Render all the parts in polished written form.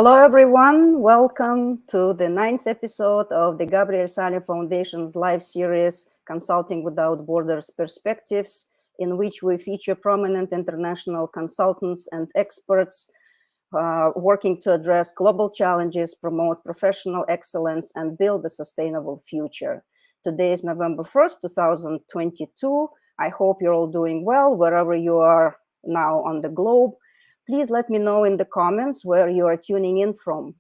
Hello, everyone. Welcome to the 9th episode of the Gabriel Al-Salem Foundation's live series, Consulting Without Borders Perspectives, in which we feature prominent international consultants and experts working to address global challenges, promote professional excellence, and build a sustainable future. Today is November 1st, 2022. I hope you're all doing well wherever you are now on the globe. Please let me know in the comments where you are tuning in from.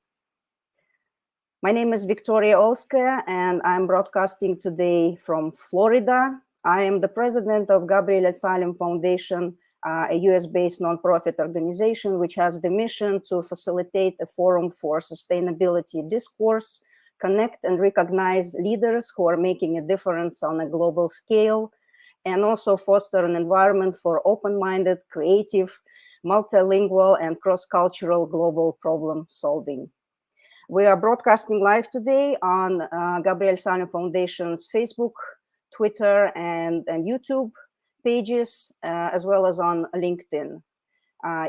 My name is Victoria Olskaya, and I'm broadcasting today from Florida. I am the president of Gabriel Al-Salem Foundation, a US-based nonprofit organization which has the mission to facilitate a forum for sustainability discourse, connect and recognize leaders who are making a difference on a global scale, and also foster an environment for open-minded, creative, multilingual and cross-cultural global problem solving. We are broadcasting live today on Gabriel Al-Salem Foundation's Facebook, Twitter, and YouTube pages, as well as on LinkedIn.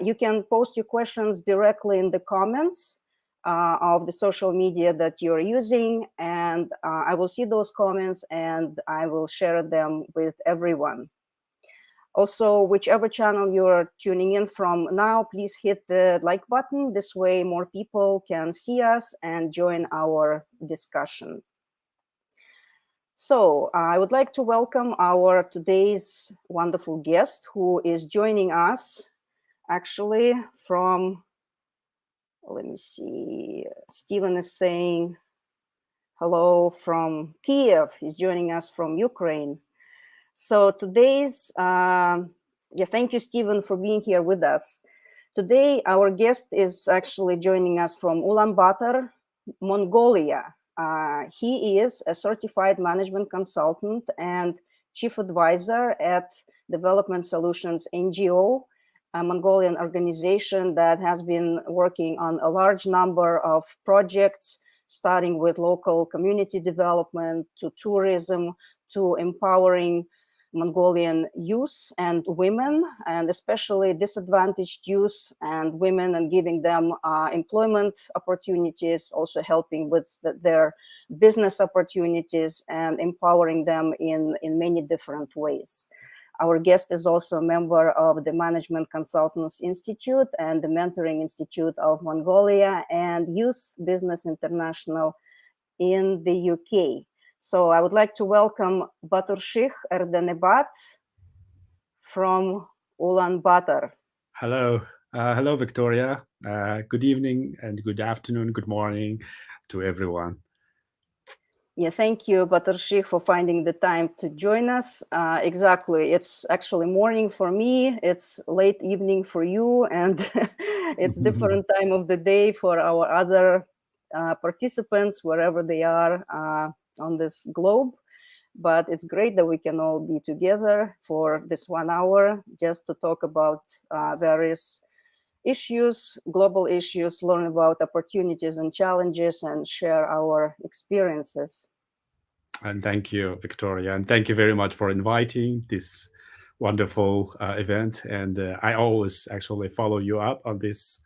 You can post your questions directly in the comments of the social media that you're using, and I will see those comments and I will share them with everyone. Also, whichever channel you're tuning in from now, please hit the like button. This way, more people can see us and join our discussion. So, I would like to welcome our today's wonderful guest who is joining us actually from, let me see, Stephen is saying hello from Kiev. He's joining us from Ukraine. So today's, thank you, Stephen, for being here with us. Today, our guest is actually joining us from Ulaanbaatar, Mongolia. He is a certified management consultant and chief advisor at Development Solutions NGO, a Mongolian organization that has been working on a large number of projects, starting with local community development to tourism to empowering Mongolian youth and women, and especially disadvantaged youth and women, and giving them employment opportunities, also helping with their business opportunities and empowering them in many different ways. Our guest is also a member of the Management Consultants Institute and the Mentoring Institute of Mongolia and Youth Business International in the UK. So I would like to welcome Bat-Orshikh Erdenebat from Ulaanbaatar. Hello. Hello, Victoria. Good evening and good afternoon, good morning to everyone. Yeah, thank you, Bat-Orshikh, for finding the time to join us. Exactly. It's actually morning for me. It's late evening for you, and it's different time of the day for our other participants, wherever they are on this globe. But it's great that we can all be together for this 1 hour just to talk about various issues, global issues, learn about opportunities and challenges, and share our experiences. And thank you, Victoria. And thank you very much for inviting this wonderful event. And I always actually follow you up on this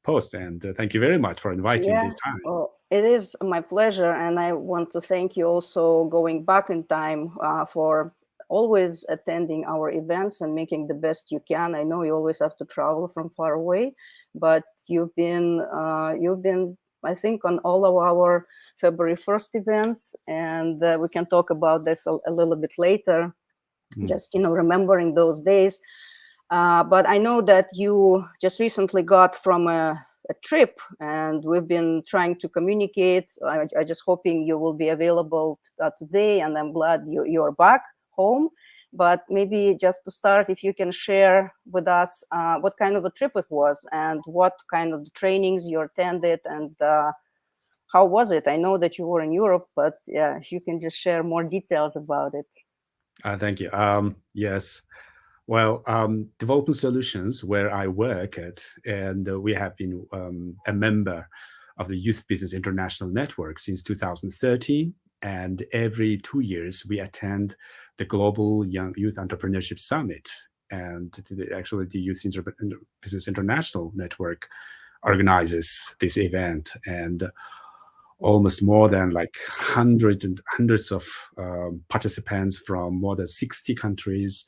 post. And thank you very much for inviting this time. Well, it is my pleasure. And I want to thank you also going back in time for always attending our events and making the best you can. I know you always have to travel from far away, but you've been, I think, on all of our February 1st events, and we can talk about this a little bit later, just, remembering those days. But I know that you just recently got from a trip, and we've been trying to communicate. I'm just hoping you will be available today, and I'm glad you're back home. But maybe just to start, if you can share with us what kind of a trip it was and what kind of trainings you attended, and how was it? I know that you were in Europe, but yeah, if you can just share more details about it. Thank you. Yes. Well, Development Solutions, where I work at, and we have been a member of the Youth Business International Network since 2013. And every 2 years, we attend the Global Young Youth Entrepreneurship Summit. And actually, the Youth Business International Network organizes this event, and almost more than like hundreds of participants from more than 60 countries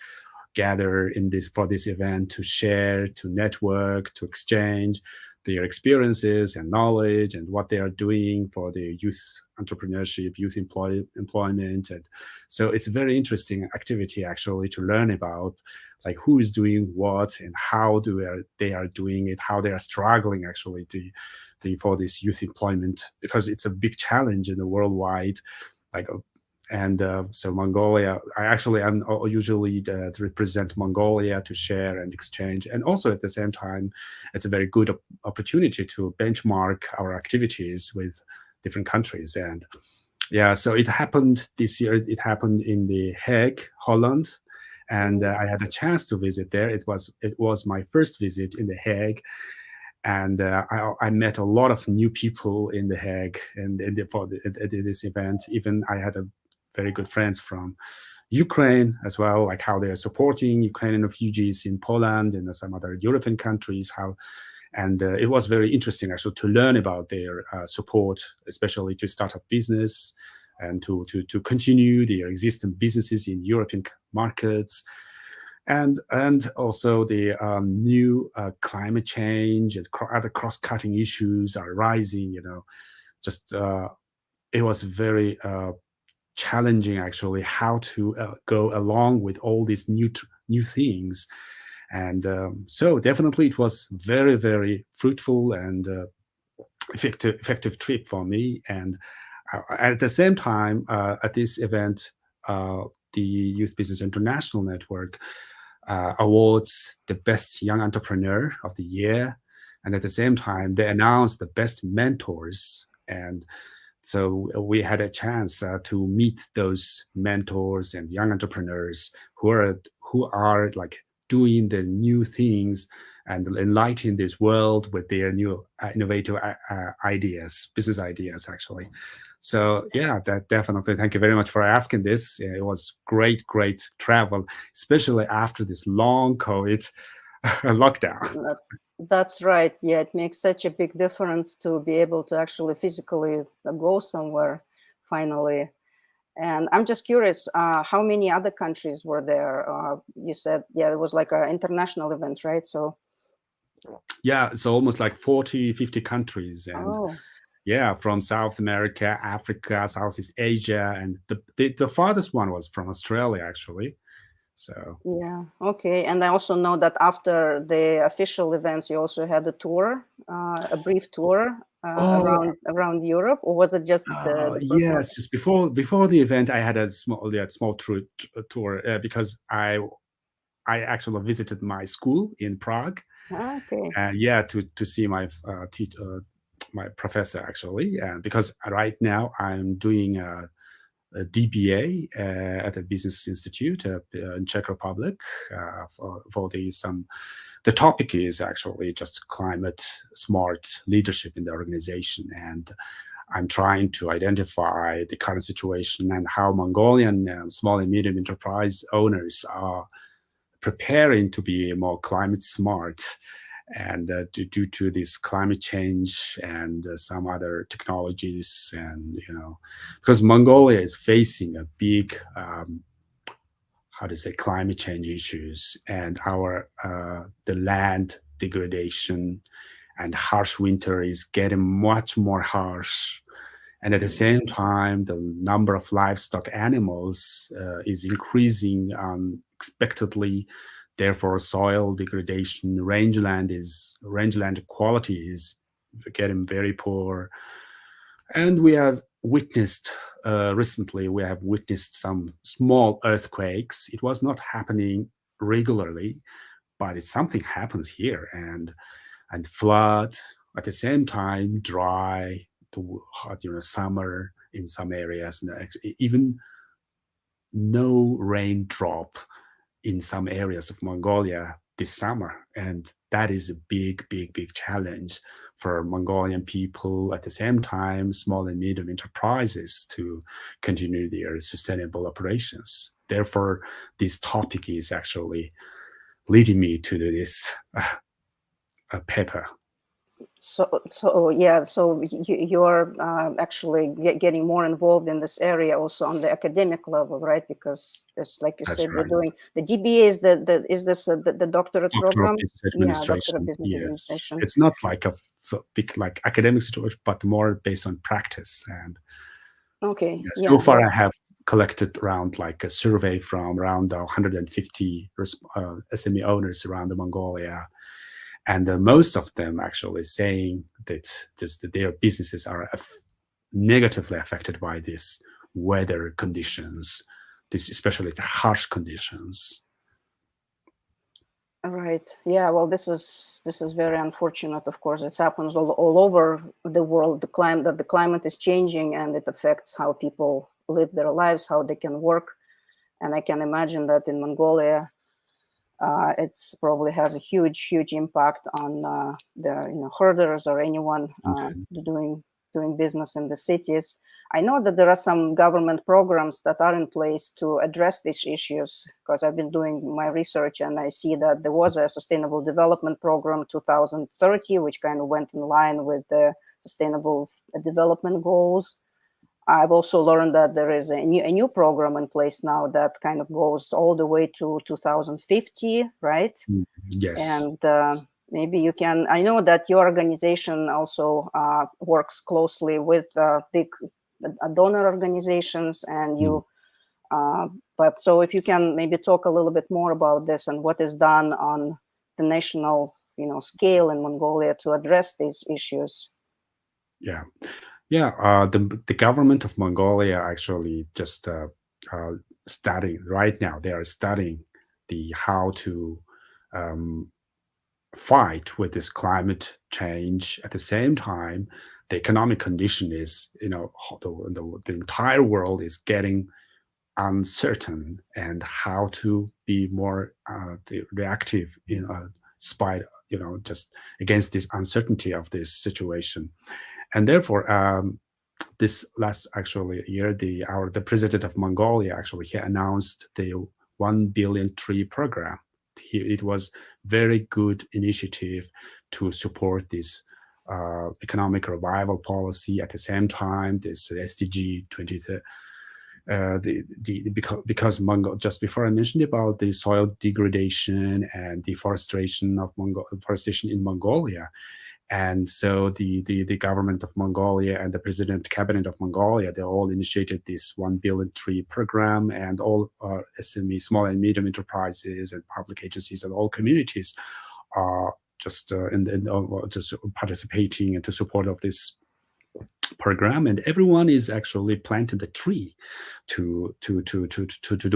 gather in this for this event to share, to network, to exchange their experiences and knowledge and what they are doing for the youth entrepreneurship, youth employment. And so it's a very interesting activity actually to learn about like who is doing what and how they are doing it, how they are struggling actually for this youth employment, because it's a big challenge in the worldwide. Like, and so Mongolia, I'm usually to represent Mongolia to share and exchange. And also at the same time, it's a very good opportunity to benchmark our activities with different countries. And yeah, so it happened this year. It happened in The Hague, Holland. And I had a chance to visit there. It was my first visit in The Hague. And I met a lot of new people in The Hague and at this event. Even I had very good friends from Ukraine as well, like how they are supporting Ukrainian refugees in Poland and some other European countries. And it was very interesting actually to learn about their support, especially to start up business and to continue their existing businesses in European markets. And also the new climate change and other cross-cutting issues are rising. Just it was very challenging actually how to go along with all these new things. And so definitely it was very, very fruitful and effective trip for me. And at the same time, at this event, the Youth Business International Network awards the best young entrepreneur of the year. And at the same time, they announced the best mentors. And so we had a chance to meet those mentors and young entrepreneurs who are like doing the new things and enlightening this world with their new innovative ideas, business ideas, actually. So yeah, that definitely. Thank you very much for asking this. It was great travel, especially after this long COVID lockdown. That's right. Yeah, it makes such a big difference to be able to actually physically go somewhere finally. And I'm just curious, how many other countries were there? You said, yeah, it was like an international event, right? So yeah, so almost like 40, 50 countries. And yeah, from South America, Africa, Southeast Asia, and the farthest one was from Australia, actually. So yeah, okay. And I also know that after the official events, you also had a tour, a brief tour around Europe, or was it just the first one? Yes, just before the event, I had a small tour because I actually visited my school in Prague. Okay. Yeah, to see my my professor actually, because right now I'm doing a DBA at the Business Institute in Czech Republic for the topic is actually just climate smart leadership in the organization. And I'm trying to identify the current situation and how Mongolian small and medium enterprise owners are preparing to be more climate smart. And due to this climate change and some other technologies, and because Mongolia is facing a big climate change issues, and the land degradation and harsh winter is getting much more harsh. And at the same time, the number of livestock animals is increasing unexpectedly. Therefore, soil degradation, rangeland quality is getting very poor. And we have witnessed recently, some small earthquakes. It was not happening regularly, but something happens here, and flood. At the same time, dry to hot, summer in some areas, even no raindrop in some areas of Mongolia this summer. And that is a big challenge for Mongolian people. At the same time, small and medium enterprises to continue their sustainable operations. Therefore, this topic is actually leading me to this paper. So yeah, so you're actually getting more involved in this area also on the academic level, right? Because it's like you That's said, you're right. doing the DBA is is this the doctorate Doctor of program? Business Yeah, Doctor of Administration. Business Yes, Administration. it's not like a big like academic situation, but more based on practice. And Okay, yeah, so yeah, far I have collected around like a survey from around 150 SME owners around the Mongolia, and most of them actually saying that just that their businesses are negatively affected by this weather conditions, this especially the harsh conditions. right. Yeah, well, this is very unfortunate. Of course, it happens all over the world. The climate is changing, and it affects how people live their lives, how they can work. And I can imagine that in Mongolia, it's probably has a huge impact on the herders or anyone doing business in the cities. I know that there are some government programs that are in place to address these issues, because I've been doing my research and I see that there was a sustainable development program 2030, which kind of went in line with the sustainable development goals. I've also learned that there is a new program in place now that kind of goes all the way to 2050, right? Yes. And maybe you can. I know that your organization also works closely with big donor organizations, and Mm. you. But so if you can maybe talk a little bit more about this and what is done on the national, scale in Mongolia to address these issues. Yeah. Yeah, the government of Mongolia actually just studying right now. They are studying the how to um, fight with this climate change. At the same time, the economic condition is, the entire world is getting uncertain, and how to be more reactive in spite, just against this uncertainty of this situation. And therefore, this last actually year, the president of Mongolia actually he announced the 1 billion tree program. It was very good initiative to support this economic revival policy. At the same time, this SDG 20. Because just before I mentioned about the soil degradation and deforestation in Mongolia, and so the government of Mongolia and the president cabinet of Mongolia, they all initiated this 1 billion tree program, and all SME, small and medium enterprises and public agencies and all communities are just just participating and to support of this program, and everyone is actually planting the tree to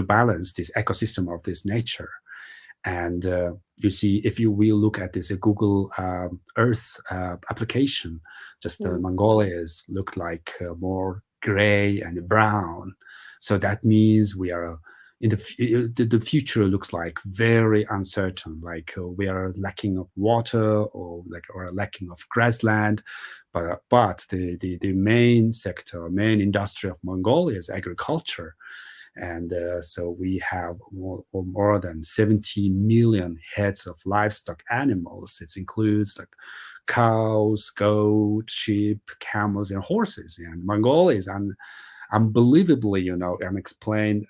balance this ecosystem of this nature. And you see, if you will look at this Google Earth application, just Mongolia's look like more gray and brown. So that means we are the future looks like very uncertain. Like we are lacking of water, or lacking of grassland. But the main sector, main industry of Mongolia is agriculture. And so we have more than 70 million heads of livestock animals. It includes like cows, goats, sheep, camels, and horses. And Mongolia is unbelievably, unexplained,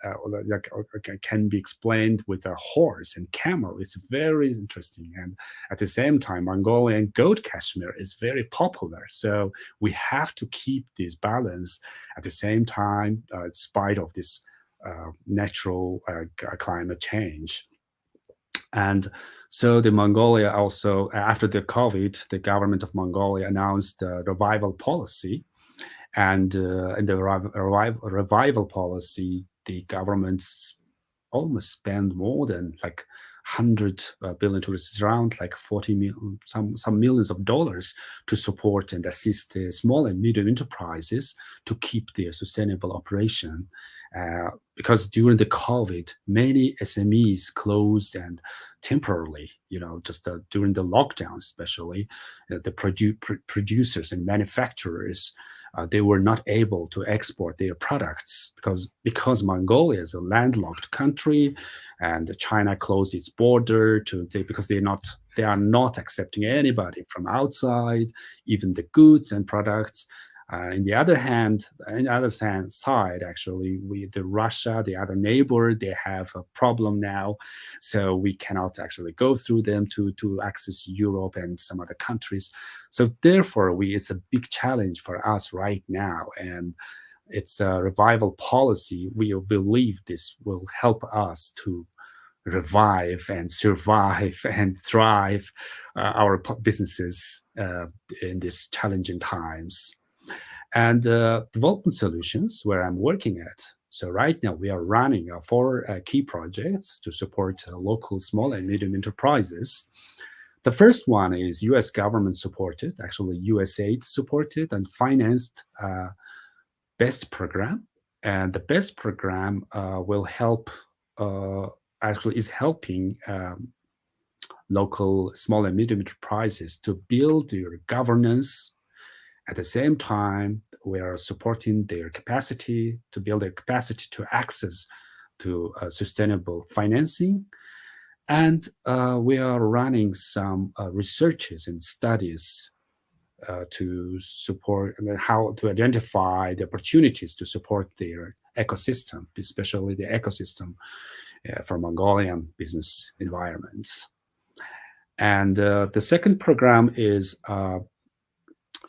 can be explained with a horse and camel. It's very interesting. And at the same time, Mongolian goat cashmere is very popular. So we have to keep this balance at the same time, in spite of this natural climate change. And so the Mongolia also, after the COVID, the government of Mongolia announced a revival policy. And in the revival policy, the government almost spend more than like 100 billion tourists, around like 40 million, some millions of dollars to support and assist the small and medium enterprises to keep their sustainable operation. Because during the COVID, many SMEs closed and temporarily, just during the lockdown, especially the producers and manufacturers they were not able to export their products because Mongolia is a landlocked country, and China closed its border because they are not accepting anybody from outside, even the goods and products. On the other side, actually, Russia, the other neighbor, they have a problem now, so we cannot actually go through them to access Europe and some other countries. So therefore, it's a big challenge for us right now, and it's a revival policy. We believe this will help us to revive and survive and thrive our businesses in these challenging times. And Development Solutions, where I'm working at. So right now we are running 4 key projects to support local small and medium enterprises. The first one is US government supported, actually USAID supported and financed BEST program. And the BEST program will help, actually is helping local small and medium enterprises to build their governance. At the same time, we are supporting their capacity to build their capacity to access to sustainable financing. And we are running some researches and studies to support how to identify the opportunities to support their ecosystem, especially the ecosystem for Mongolian business environments. And the second program is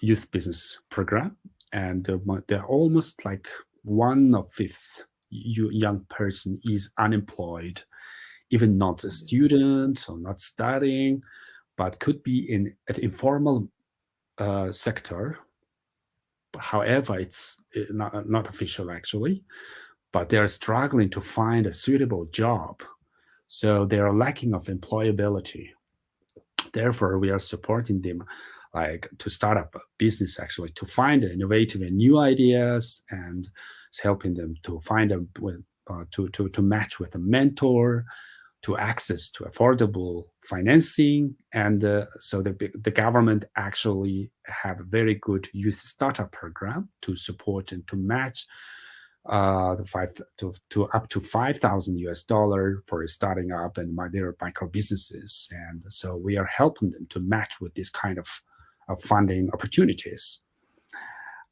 youth business program, and they're almost like 1/5 young person is unemployed, even not a student or not studying, but could be in an informal sector. However, it's not official actually, but they are struggling to find a suitable job, so they are lacking of employability. Therefore, we are supporting them like to start up a business, actually, to find innovative and new ideas, and helping them to find to match with a mentor, to access to affordable financing. And so the government actually have a very good youth startup program to support and to match up to $5,000 for starting up and their micro businesses. And so we are helping them to match with this kind of funding opportunities.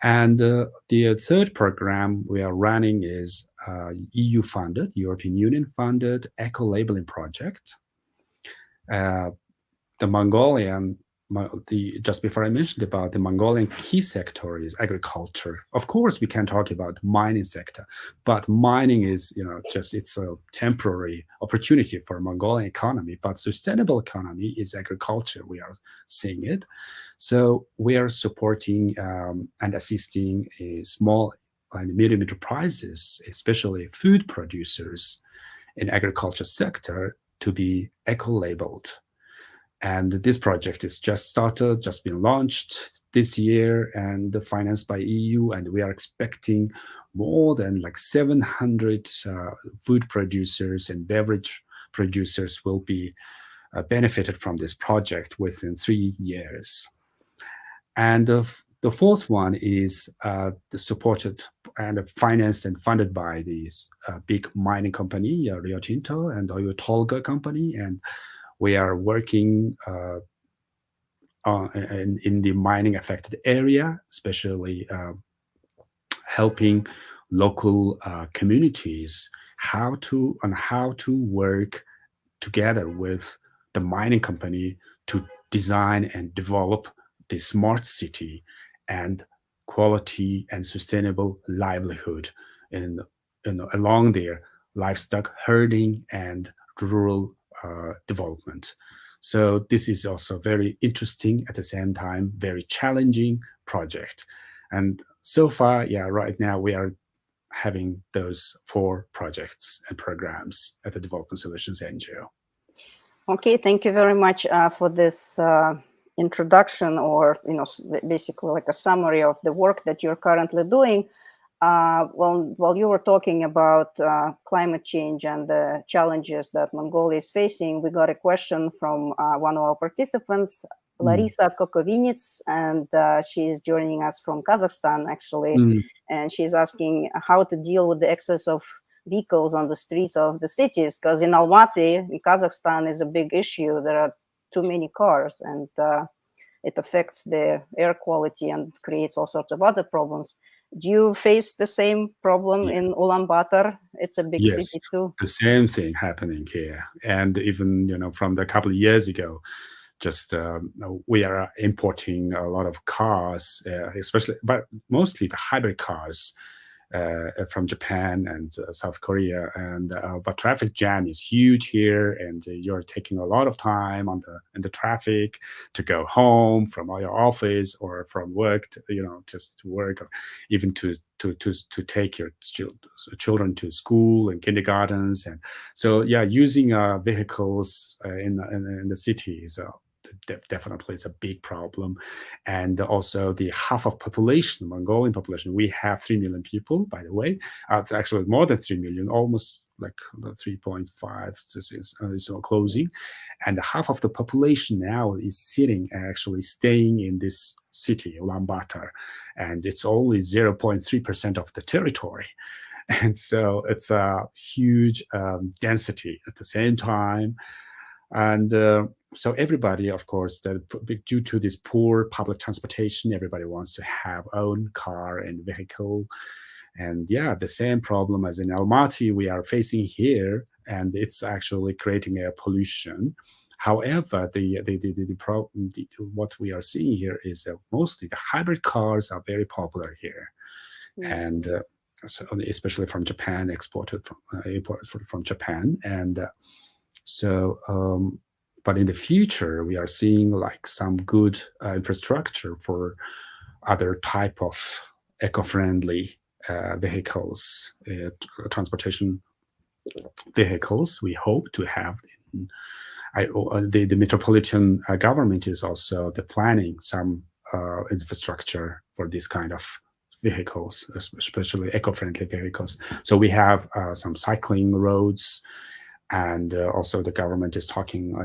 And the third program we are running is EU funded, European Union funded eco-labeling project. The Mongolian, just before I mentioned about the Mongolian key sector is agriculture. Of course, we can talk about mining sector, but mining is, it's a temporary opportunity for Mongolian economy, but sustainable economy is agriculture. We are seeing it. So we are supporting and assisting small and medium enterprises, especially food producers in agriculture sector, to be eco-labeled. And this project is just been launched this year and financed by EU. And we are expecting more than like 700 food producers and beverage producers will be benefited from this project within 3 years. And the fourth one is the supported and financed and funded by these big mining company, Rio Tinto and Oyu Tolgoi company. And we are working in the mining affected area, especially helping local communities how to work together with the mining company to design and develop the smart city and quality and sustainable livelihood along their livestock herding and rural development. So this is also very interesting, at the same time, very challenging project. And so far, right now we are having those 4 projects and programs at the Development Solutions NGO. Okay, thank you very much for this introduction, or basically like a summary of the work that you're currently doing. While you were talking about climate change and the challenges that Mongolia is facing, we got a question from one of our participants Larisa Kokovinets, and she is joining us from Kazakhstan, actually. And she's asking how to deal with the excess of vehicles on the streets of the cities, because in Almaty, in Kazakhstan, is a big issue. There are too many cars, and it affects the air quality and creates all sorts of other problems. Do you face the same problem in Ulaanbaatar? It's a big city too. The same thing happening here. And even, from the couple of years ago, just we are importing a lot of cars, especially, but mostly the hybrid cars from Japan and South Korea, and but traffic jam is huge here, and you're taking a lot of time in the traffic to go home from your office or from work, just to work, or even to take your children to school and kindergartens, and so using vehicles in the cities. Definitely is a big problem. And also the half of population, Mongolian population, we have 3 million people, by the way. It's actually more than 3 million, almost like 3.5 is closing. And half of the population now is staying in this city, Ulaanbaatar. And it's only 0.3% of the territory. And so it's a huge density at the same time. And so everybody, of course, due to this poor public transportation, everybody wants to have own car and vehicle. And the same problem as in Almaty we are facing here, and it's actually creating air pollution. However, what we are seeing here is that mostly the hybrid cars are very popular here, and so especially from Japan, imported from Japan, and but in the future, we are seeing like some good infrastructure for other type of eco-friendly vehicles, transportation vehicles. We hope to have. The metropolitan government is also planning some infrastructure for this kind of vehicles, especially eco-friendly vehicles. So we have some cycling roads. And also the government is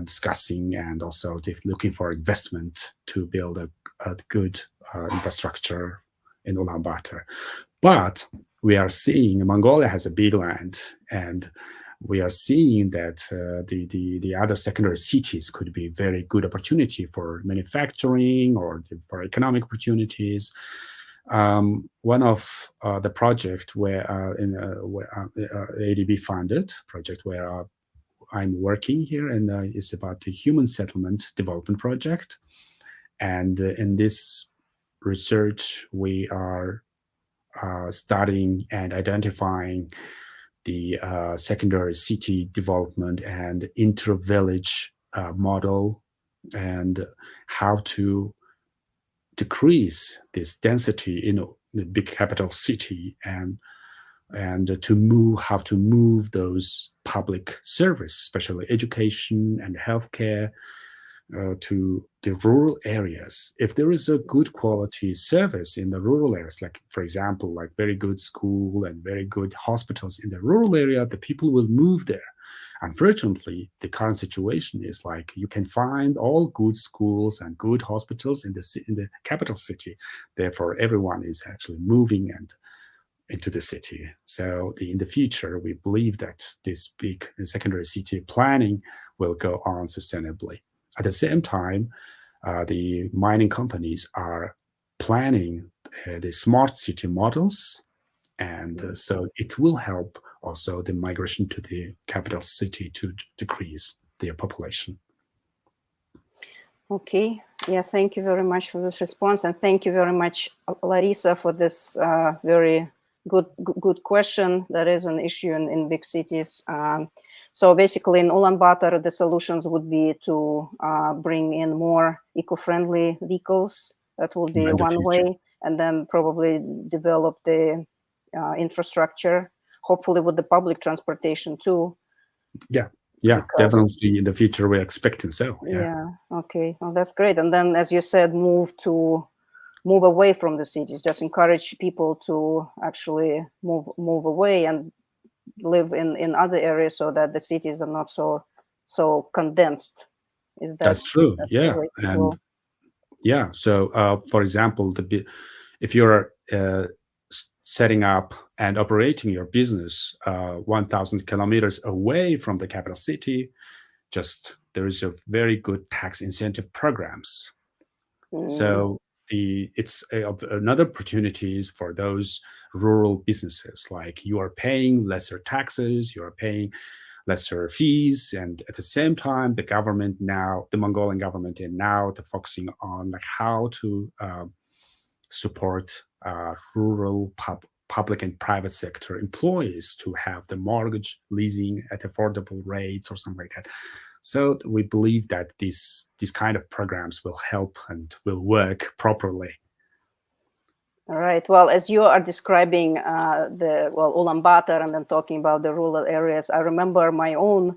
discussing, and also they're looking for investment to build a good infrastructure in Ulaanbaatar. But we are seeing Mongolia has a big land, and we are seeing that the other secondary cities could be very good opportunity for manufacturing or for economic opportunities. One of the project where ADB funded project where I'm working here, and is about the human settlement development project. And in this research, we are studying and identifying the secondary city development and inter-village model, and how to decrease this density in the big capital city, and how to move those public service, especially education and healthcare, to the rural areas. If there is a good quality service in the rural areas, like for example, like very good school and very good hospitals in the rural area, the people will move there. Unfortunately, the current situation is like you can find all good schools and good hospitals in the capital city. Therefore, everyone is actually moving into the city. So in the future, we believe that this big secondary city planning will go on sustainably. At the same time, the mining companies are planning the smart city models, and so it will help also the migration to the capital city to decrease their population. Okay. Yeah, thank you very much for this response, and thank you very much, Larisa, for this very good question. That is an issue in big cities. So basically, in Ulaanbaatar, the solutions would be to bring in more eco-friendly vehicles. That will be one way, and then probably develop the infrastructure, hopefully with the public transportation too. Yeah, definitely in the future we're expecting so. Yeah, okay, well, that's great. And then, as you said, move away from the cities. Just encourage people to actually move away and live in other areas, so that the cities are not so condensed. That's true. That's the way to go. Yeah. So, for example, if you're setting up and operating your business 1,000 kilometers away from the capital city, just there is a very good tax incentive programs. So it's another opportunities for those rural businesses. Like you are paying lesser taxes, you are paying lesser fees, and at the same time, the Mongolian government, and now they're focusing on like how to support rural public and private sector employees to have the mortgage leasing at affordable rates or something like that. So we believe that these kind of programs will help and will work properly. All right. Well, as you are describing Ulaanbaatar and then talking about the rural areas, I remember my own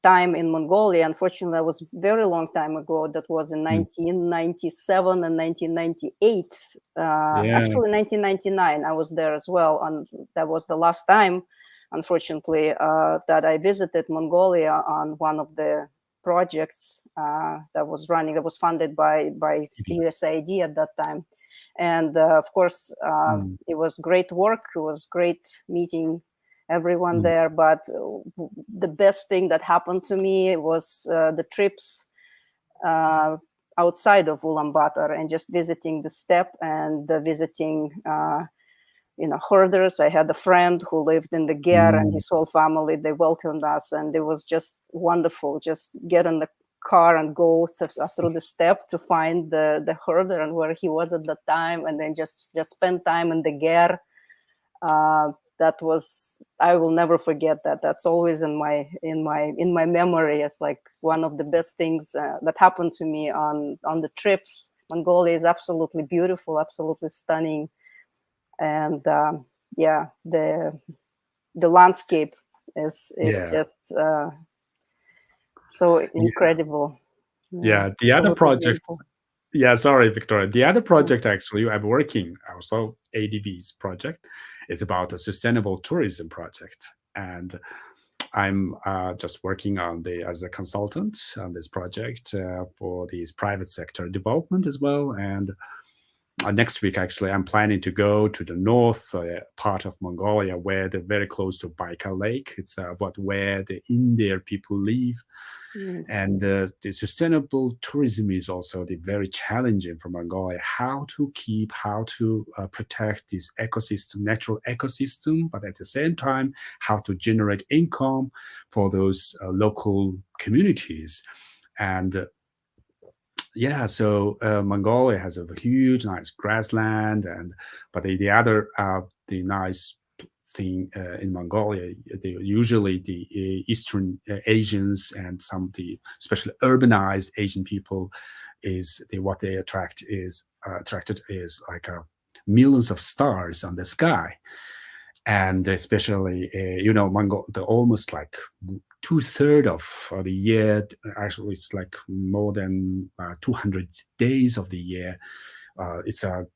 time in Mongolia. Unfortunately, that was a very long time ago. That was in 1997 and 1998. Actually, 1999, I was there as well. And that was the last time, unfortunately, that I visited Mongolia on one of the projects that was funded by USAID at that time. And of course, it was great work. It was great meeting everyone there. But the best thing that happened to me was the trips outside of Ulaanbaatar and just visiting the steppe and visiting, herders. I had a friend who lived in the Ger and his whole family. They welcomed us, and it was just wonderful. Just get in the car and go through the steppe to find the herder and where he was at the time, and then just spend time in the Ger. That was, I will never forget that. That's always in my memory as like one of the best things that happened to me on the trips. Mongolia is absolutely beautiful, absolutely stunning, and the landscape is just so incredible. Yeah, the other project. Yeah, sorry, Victoria. The other project actually I'm working also ADB's project is about a sustainable tourism project, and I'm just working on as a consultant on this project for this private sector development as well. And next week, actually, I'm planning to go to the north part of Mongolia, where they're very close to Baikal Lake. It's about where the Indian people live. And the sustainable tourism is also very challenging for Mongolia. How to protect this ecosystem, natural ecosystem, but at the same time, how to generate income for those local communities. And so Mongolia has a huge, nice grassland, but the other the nice thing in Mongolia, usually the Eastern Asians and especially urbanized Asian people what they attracted is like millions of stars on the sky, and especially the almost like 2/3 of the year, actually it's like more than 200 days of the year, it's a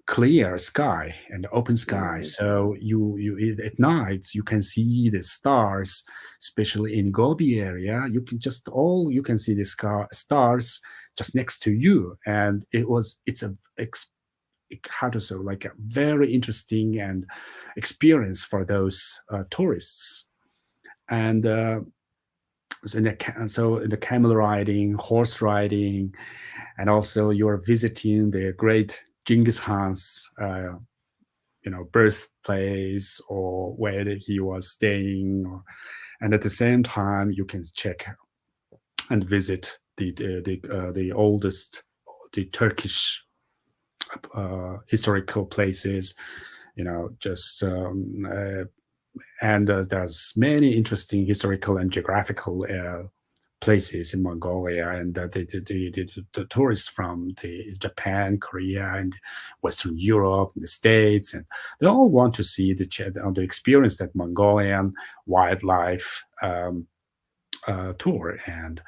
clear sky and open sky. So you at night you can see the stars, especially in Gobi area. You can see the stars just next to you, and it's how to say, like a very interesting and experience for those tourists. And so in the camel riding, horse riding, and also you're visiting the great Genghis Khan's birthplace or where he was staying, and at the same time you can check and visit the oldest, the Turkish historical places, and there's many interesting historical and geographical places in Mongolia, and the tourists from Japan, Korea, and Western Europe, and the States, and they all want to see the experience that Mongolian wildlife tour. And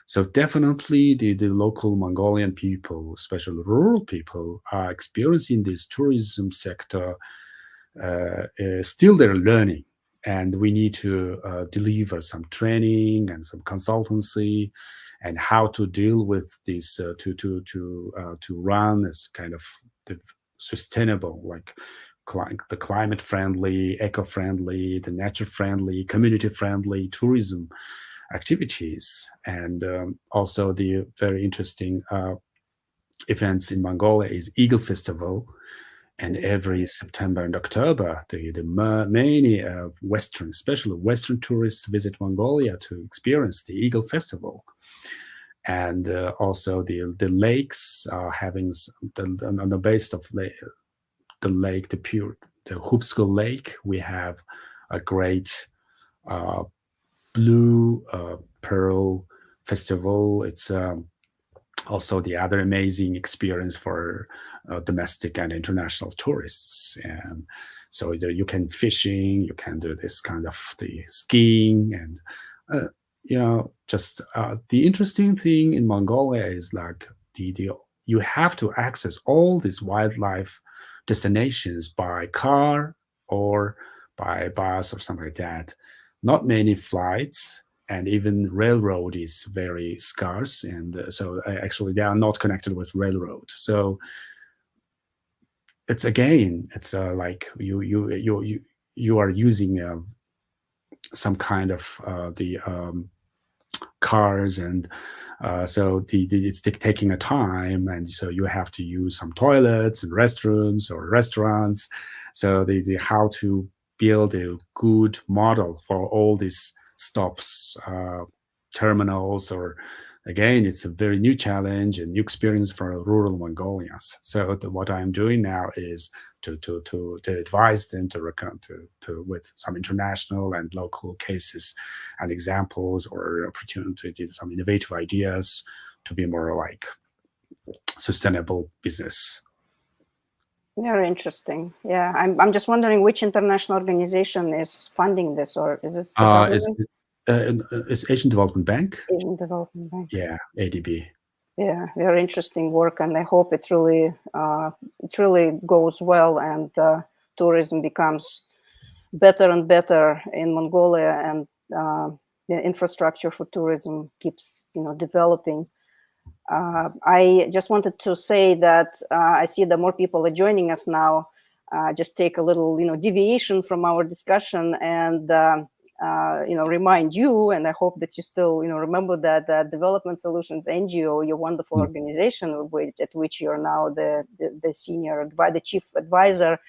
so definitely the local Mongolian people, especially rural people, are experiencing this tourism sector. Still they're learning, and we need to deliver some training and some consultancy and how to deal with this to run as kind of the sustainable, like the climate friendly, eco friendly, the nature friendly, community friendly tourism activities. And also the very interesting events in Mongolia is Eagle Festival. And every September and October, many Western, especially Western tourists visit Mongolia to experience the Eagle Festival. And also the lakes are having, on the base of the lake, the Hupsko Lake, we have a great blue pearl festival. It's also the other amazing experience for domestic and international tourists. And so you can fishing, you can do this kind of the skiing, and just the interesting thing in Mongolia is like you have to access all these wildlife destinations by car or by bus or something like that. Not many flights, and even railroad is very scarce, and so actually they are not connected with railroad. So it's like you are using some kind of the cars, and so it's taking a time, and so you have to use some toilets and restrooms or restaurants. So the how to build a good model for all these stops, terminals, or again, it's a very new challenge and new experience for rural Mongolians. So what I'm doing now is to advise them to with some international and local cases and examples or opportunities, some innovative ideas to be more like sustainable business. Very interesting. Yeah, I'm just wondering which international organization is funding this, or is this the government? It's Asian Development Bank. Asian Development Bank. Yeah, ADB. Yeah, very interesting work, and I hope it really goes well, and tourism becomes better and better in Mongolia, and the infrastructure for tourism keeps developing. I just wanted to say that I see that more people are joining us now. Just take a little deviation from our discussion, and remind you, and I hope that you still remember that Development Solutions NGO, your wonderful organization at which you're now the chief advisor,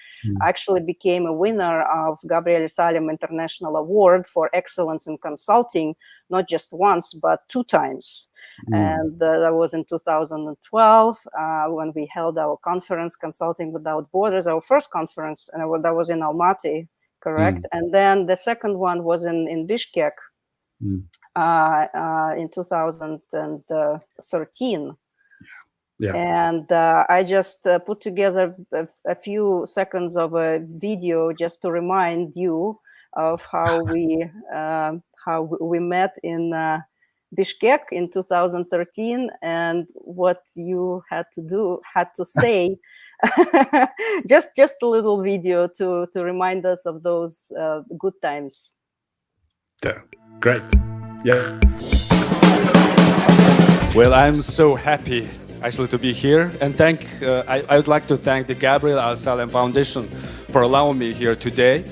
actually became a winner of Gabriel Al-Salem International Award for Excellence in Consulting, not just once but 2 times. And that was in 2012 when we held our conference, Consulting Without Borders, our first conference, and that was in Almaty, correct? And then the second one was in Bishkek in 2013. Yeah. And I just put together a few seconds of a video just to remind you of how we met in Bishkek in 2013, and what you had to say. just a little video to remind us of those good times. Yeah, great. Yeah. Well, I'm so happy actually to be here, and I would like to thank the Gabriel Al-Salem Foundation for allowing me here today.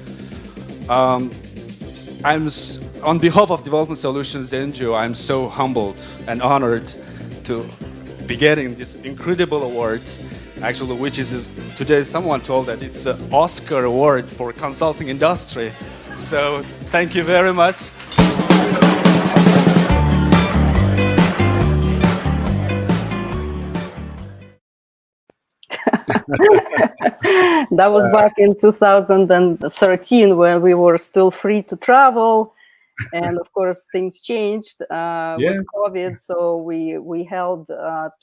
On behalf of Development Solutions NGO, I'm so humbled and honored to be getting this incredible award, actually, which is today someone told that it's an Oscar award for consulting industry. So thank you very much. That was back in 2013 when we were still free to travel. And of course, things changed with COVID. So we held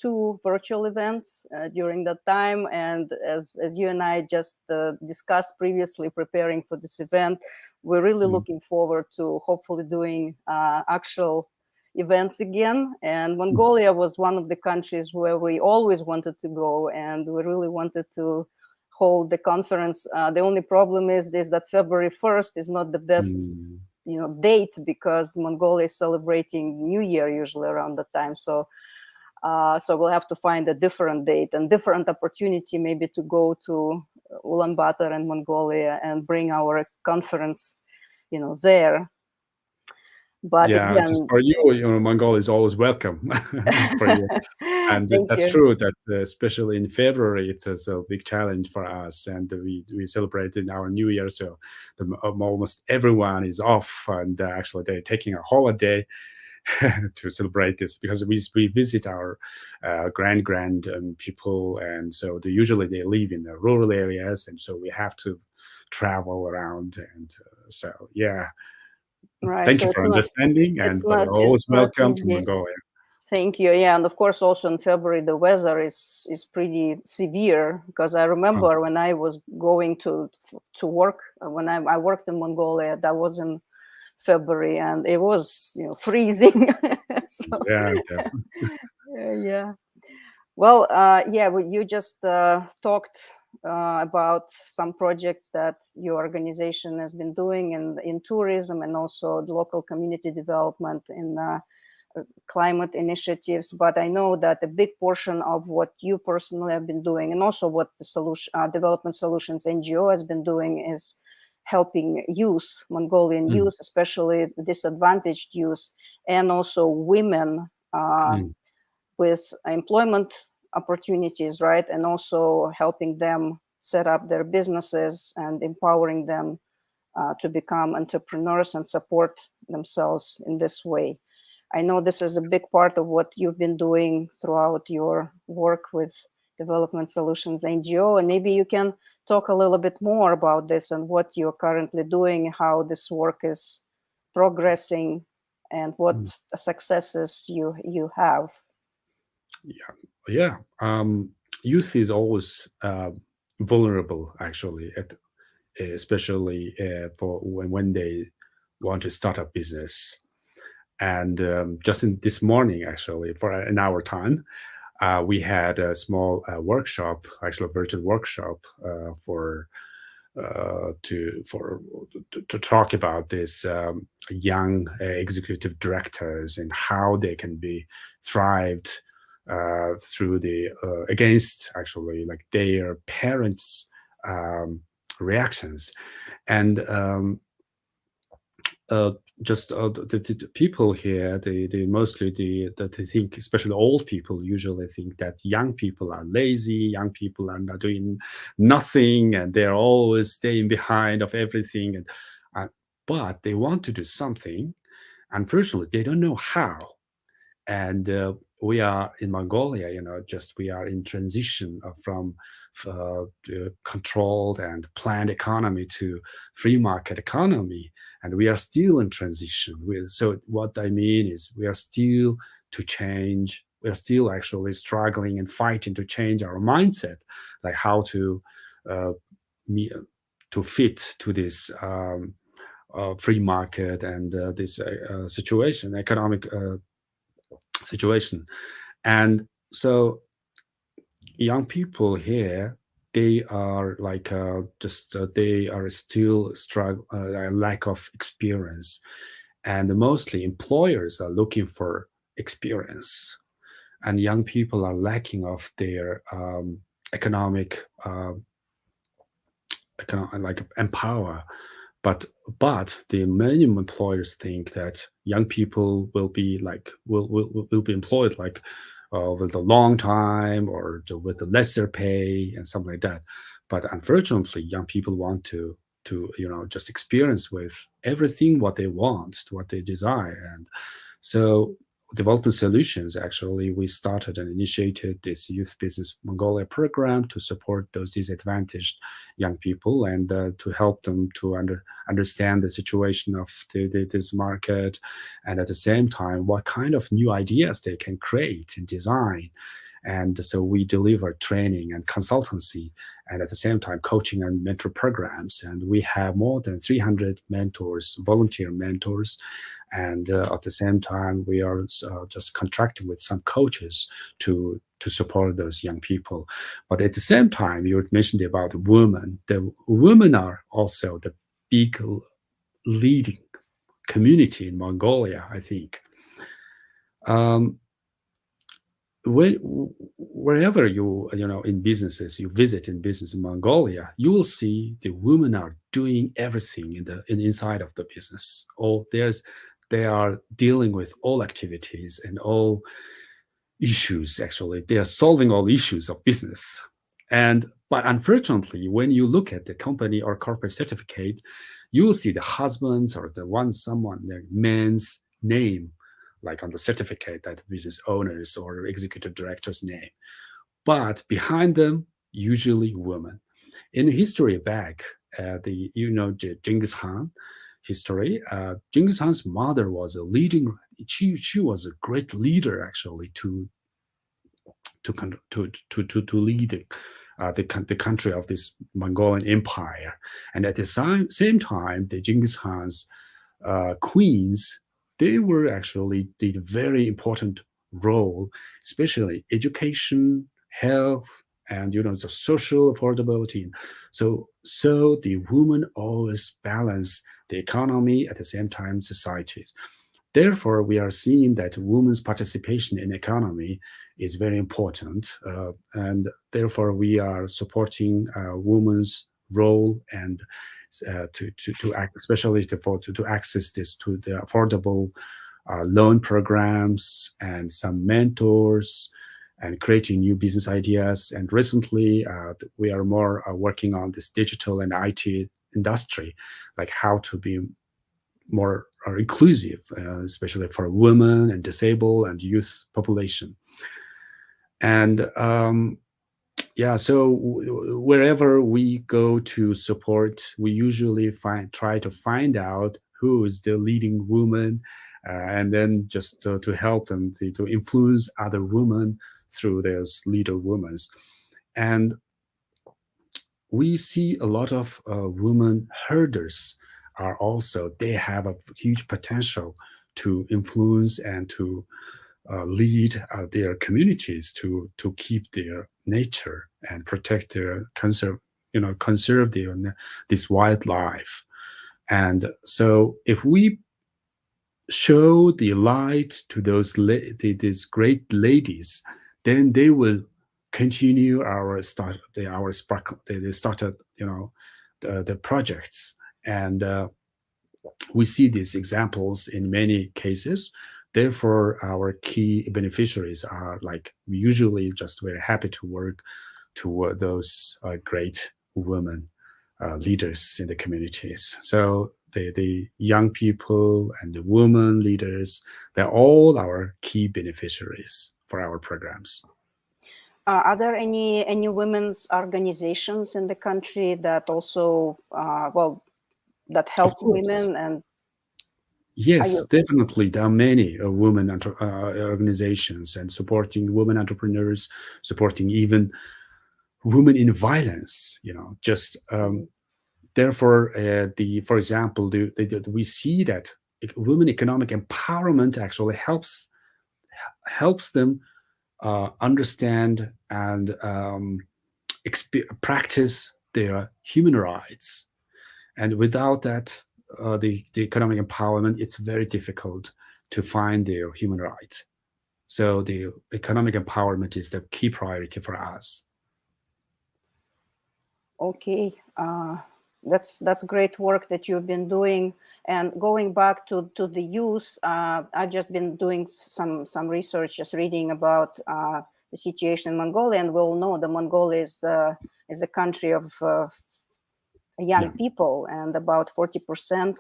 2 virtual events during that time. And as you and I just discussed previously, preparing for this event, we're really looking forward to hopefully doing actual events again. And Mongolia was one of the countries where we always wanted to go, and we really wanted to hold the conference. The only problem is that February 1st is not the best date, because Mongolia is celebrating New Year usually around the time. So we'll have to find a different date and different opportunity, maybe to go to Ulaanbaatar and Mongolia and bring our conference, there. But Yeah, again, just for you, Mongolia is always welcome for you. And thank that's you. true that especially in February, it's a big challenge for us. And we celebrated our New Year, so almost everyone is off, and actually they're taking a holiday to celebrate this, because we visit our grand people, and so usually they live in the rural areas, and so we have to travel around, and so yeah. Right. Thank So you for understanding, but always it's not welcome to easy. Mongolia. Thank you. Yeah, and of course, also in February the weather is pretty severe, because I remember when I was going to work, when I worked in Mongolia, that was in February, and it was freezing. So, Yeah, definitely. yeah. Well, you just talked about some projects that your organization has been doing in tourism, and also the local community development in climate initiatives. But I know that a big portion of what you personally have been doing, and also what the Development Solutions NGO has been doing, is helping youth, Mongolian youth, especially disadvantaged youth, and also women with employment opportunities, right? And also helping them set up their businesses and empowering them to become entrepreneurs and support themselves in this way. I know this is a big part of what you've been doing throughout your work with Development Solutions NGO, and maybe you can talk a little bit more about this and what you're currently doing, how this work is progressing, and what successes you have. Yeah. Youth is always vulnerable, actually, especially for when they want to start a business. And just this morning, actually, for an hour time, we had a small workshop, actually a virtual workshop, to talk about this young executive directors and how they can be thrived through the against, actually, like their parents' reactions. And the people here, they mostly they think, especially old people, usually think that young people are lazy, young people are not doing nothing, and they're always staying behind of everything. And but they want to do something. Unfortunately, they don't know how. And we are in Mongolia, we are in transition from the controlled and planned economy to free market economy, and we are still in transition. So what I mean is we are still to change. We are still actually struggling and fighting to change our mindset, like how to fit to this free market and this situation, economic situation. And so young people here, they are like they are still struggle lack of experience, and mostly employers are looking for experience, and young people are lacking of their economic like empower. But the many employers think that young people will be be employed like with a long time or with a lesser pay and something like that. But unfortunately, young people want to just experience with everything what they want, what they desire. And so Development Solutions, actually, we started and initiated this Youth Business Mongolia program to support those disadvantaged young people and to help them to understand the situation of this market, and at the same time, what kind of new ideas they can create and design. And so we deliver training and consultancy, and at the same time, coaching and mentor programs. And we have more than 300 mentors, volunteer mentors. And at the same time, we are just contracting with some coaches to support those young people. But at the same time, you mentioned about women. The women are also the big leading community in Mongolia, I think. Wherever you know in businesses, you visit in business in Mongolia, you will see the women are doing everything inside of the business. They are dealing with all activities and all issues. Actually, they are solving all issues of business. But unfortunately, when you look at the company or corporate certificate, you will see the husband's or the man's name, like on the certificate, that business owners or executive director's name. But behind them, usually women. In history back, Genghis Khan history, Genghis Khan's mother was a leading. She was a great leader actually to lead the country of this Mongolian empire. And at the same time, the Genghis Khan's queens, they were actually did a very important role, especially education, health, and the social affordability. So the women always balance the economy at the same time societies. Therefore, we are seeing that women's participation in economy is very important, and therefore we are supporting women's role and to act, especially to access this to the affordable loan programs and some mentors and creating new business ideas. And recently, we are more working on this digital and IT industry, like how to be more inclusive, especially for women and disabled and youth population. And so wherever we go to support, we usually try to find out who is the leading woman, and then just to help them to influence other women through those leader women. And we see a lot of women herders are also, they have a huge potential to influence and to lead their communities to keep their nature and protect their conserve their this wildlife. And so if we show the light to these great ladies, then they will continue they started the projects. And we see these examples in many cases. Therefore, our key beneficiaries are like usually just very happy to work toward those great women leaders in the communities. So the young people and the women leaders, they're all our key beneficiaries for our programs. Are there any women's organizations in the country that also that help women? And yes, definitely. There are many women organizations and supporting women entrepreneurs, supporting even women in violence. Therefore, for example, we see that women economic empowerment actually helps them understand and practice their human rights. And without that, the economic empowerment, it's very difficult to find their human rights. So the economic empowerment is the key priority for us. Okay, that's great work that you've been doing. And going back to the youth, I've just been doing some research, just reading about the situation in Mongolia, and we all know that Mongolia is a country of young people, and about 40%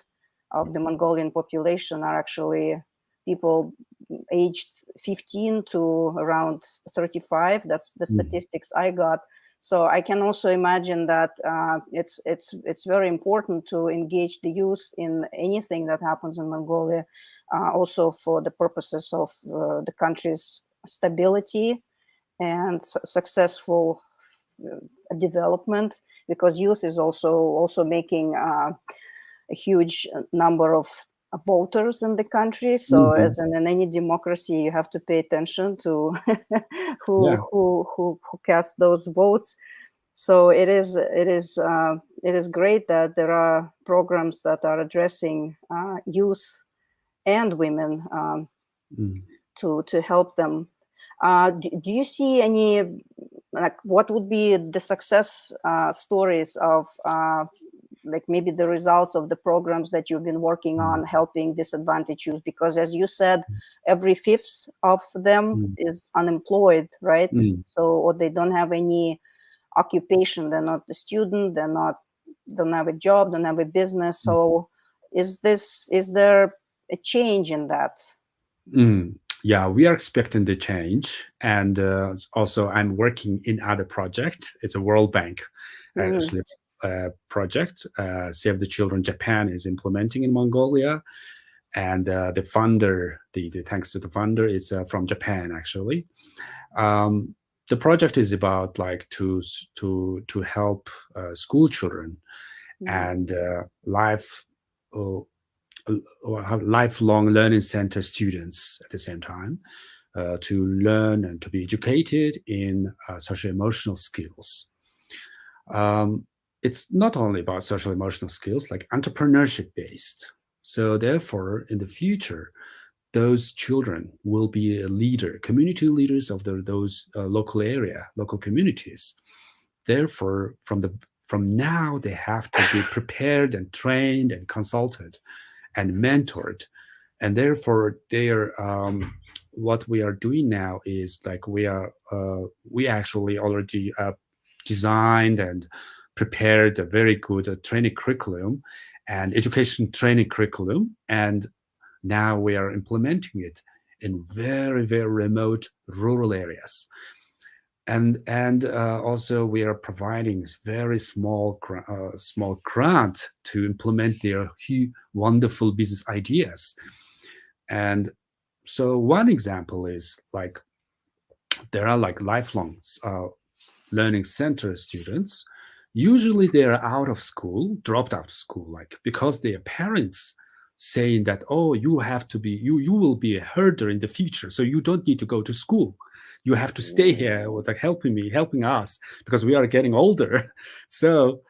of the Mongolian population are actually people aged 15 to around 35. That's the statistics I got. So I can also imagine that it's very important to engage the youth in anything that happens in Mongolia, also for the purposes of the country's stability and successful development, because youth is also making a huge number of voters in the country. So as in any democracy, you have to pay attention to who casts those votes. So it is great that there are programs that are addressing youth and women Mm. to help them. Do you see any, like, what would be the success stories of like maybe the results of the programs that you've been working on helping disadvantaged youth? Because as you said, every fifth of them is unemployed, right? So, or they don't have any occupation. They're not a student. Don't have a job. Don't have a business. So, is there a change in that? Yeah, we are expecting the change, and also I'm working in other project. It's a World Bank actually project. Save the Children Japan is implementing in Mongolia, and the funder, the thanks to the funder, is from Japan actually. The project is about like to help school children and lifelong learning center students at the same time to learn and to be educated in social emotional skills. It's not only about social emotional skills, like entrepreneurship based. So therefore, in the future, those children will be a leader, community leaders of those local communities. Therefore, from now, they have to be prepared and trained and consulted and mentored, and therefore what we are doing now is like we actually already designed and prepared a very good training curriculum and education training curriculum, and now we are implementing it in very, very remote rural areas. And also we are providing very small grant to implement their wonderful business ideas. And so one example is like there are like lifelong learning center students. Usually they are out of school, dropped out of school, like because their parents saying that, oh, you have to be, you will be a herder in the future, so you don't need to go to school. You have to stay here with like helping us because we are getting older. So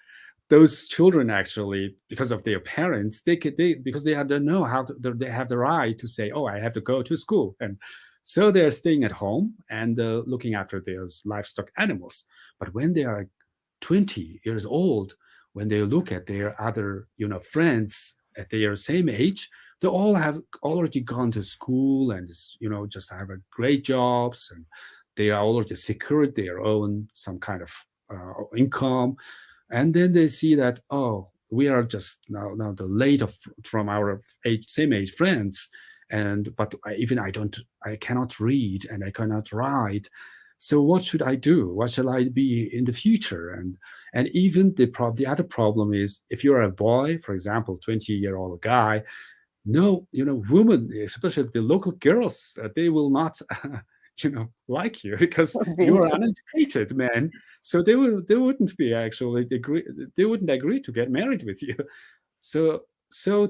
those children actually, because of their parents, because they don't know how they have the right to say, oh, I have to go to school, and so they're staying at home and looking after their livestock animals. But when they are 20 years old, when they look at their other friends at their same age, they all have already gone to school and just have a great jobs, and they are already secured their own some kind of income. And then they see that, oh, we are just now the late from our same age friends, but I cannot read and I cannot write. So what should I do? What shall I be in the future? And even the other problem is, if you're a boy, for example, 20-year-old guy, no, women, especially the local girls, they will not, like you because you are uneducated man. So they wouldn't agree to get married with you. So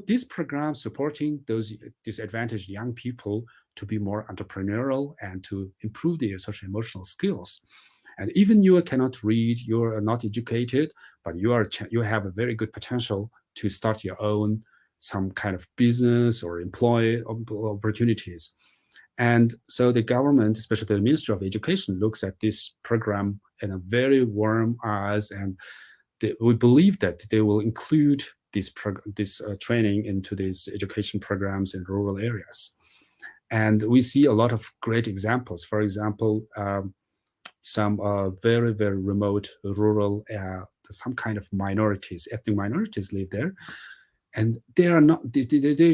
this program supporting those disadvantaged young people to be more entrepreneurial and to improve their social emotional skills. And even you cannot read, you are not educated, but you have a very good potential to start your own some kind of business or employ opportunities. And so the government, especially the Ministry of Education, looks at this program in a very warm eyes, and we believe that they will include this training into these education programs in rural areas. And we see a lot of great examples. For example, some very, very remote rural, some kind of minorities, ethnic minorities live there. And their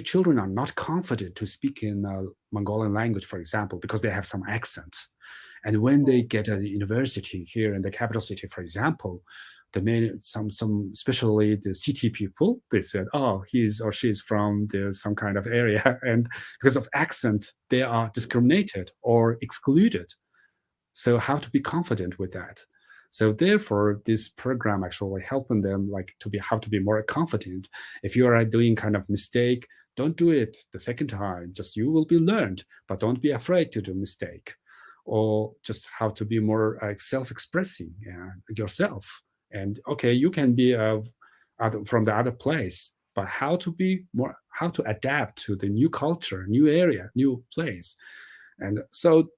children are not confident to speak in Mongolian language, for example, because they have some accent. And when they get a university here in the capital city, for example, especially the city people, they said, oh, he's or she's from some kind of area. And because of accent, they are discriminated or excluded. So how to be confident with that? So therefore, this program actually helping them how to be more confident. If you are doing kind of mistake, don't do it the second time. Just you will be learned, but don't be afraid to do mistake. Or just how to be more self-expressing yourself. And okay, you can be from the other place, but how to adapt to the new culture, new area, new place. And so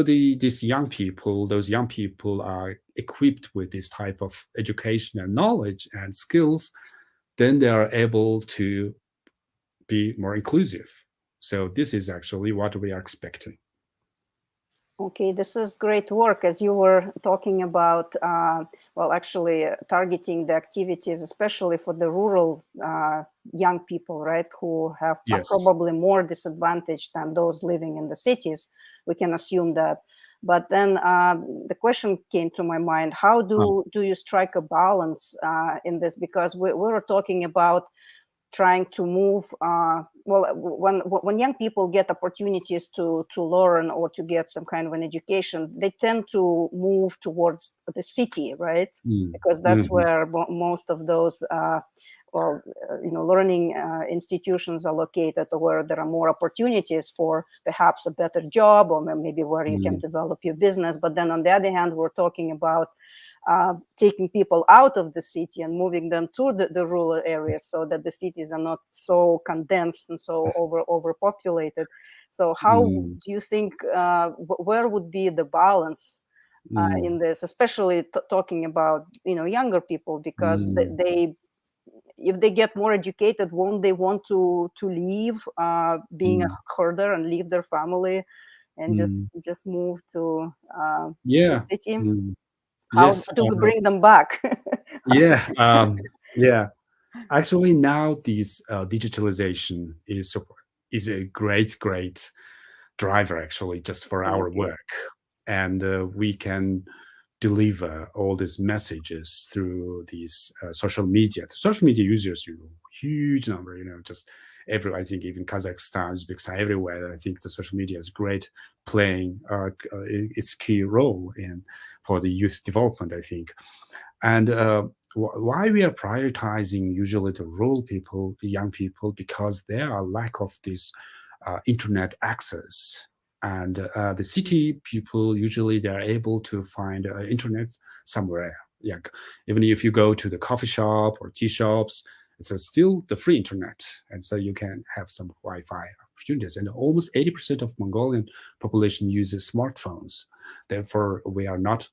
these young people, those young people are equipped with this type of education and knowledge and skills, then they are able to be more inclusive. So this is actually what we are expecting. Okay, this is great work. As you were talking about, well, actually targeting the activities, especially for the rural young people, right, who have are Yes. probably more disadvantaged than those living in the cities. We can assume that. But then the question came to my mind: how do you strike a balance in this? Because we were talking about trying to move well, when young people get opportunities to learn or to get some kind of an education, they tend to move towards the city, right? Because that's where most of those well, learning institutions are located, or where there are more opportunities for perhaps a better job, or maybe where you can develop your business. But then on the other hand, we're talking about taking people out of the city and moving them to the rural areas, so that the cities are not so condensed and so overpopulated. So how do you think, where would be the balance in this, especially talking about younger people, because they if they get more educated, won't they want to leave being a herder and leave their family and just move to the city? How Yes. do we bring them back? Yeah. Yeah. Actually, now this digitalization is a great driver, actually, just for our work, and we can deliver all these messages through these social media. The social media users, huge number, just I think even Kazakhstan, Uzbekistan, everywhere. I think the social media is great, playing its key role for the youth development, I think. And why we are prioritizing usually the rural people, the young people, because there are lack of this internet access. And the city people, usually they're able to find internet somewhere. Yeah, even if you go to the coffee shop or tea shops, it's still the free internet, and so you can have some Wi-Fi opportunities. And almost 80% of Mongolian population uses smartphones. Therefore, we are not.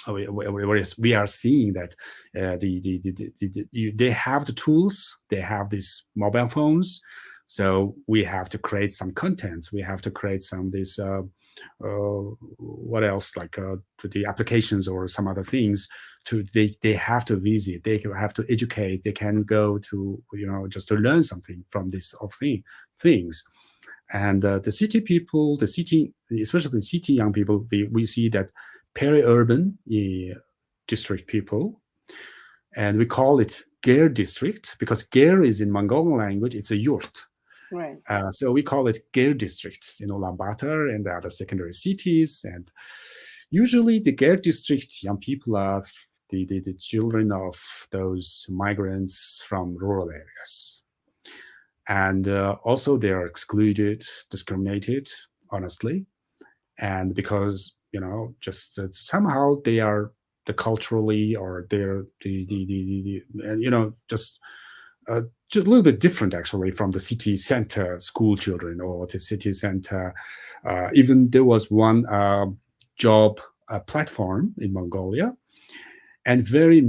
We are seeing that they have the tools, they have these mobile phones, so we have to create some contents. We have to create some what else, like the applications or some other things. They have to visit, they have to educate, they can go to just to learn something from this things. And the city people, especially the city young people, we see that peri-urban district people, and we call it Ger district, because Ger is in Mongolian language, it's a yurt. Right. So we call it Ger districts in Ulaanbaatar and the other secondary cities. And usually the Ger district young people are the children of those migrants from rural areas. And also they are excluded, discriminated, honestly. And because, just somehow they are the culturally, or they're just a little bit different, actually, from the city center school children or the city center. Even there was one job platform in Mongolia, and very